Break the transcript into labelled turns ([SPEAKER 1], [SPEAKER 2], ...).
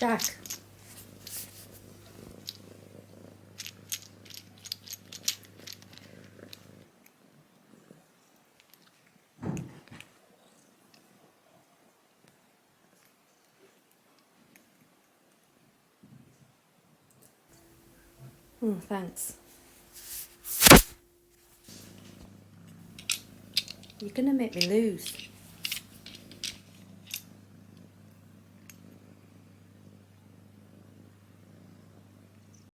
[SPEAKER 1] Jack. Oh, thanks. You're gonna make me lose.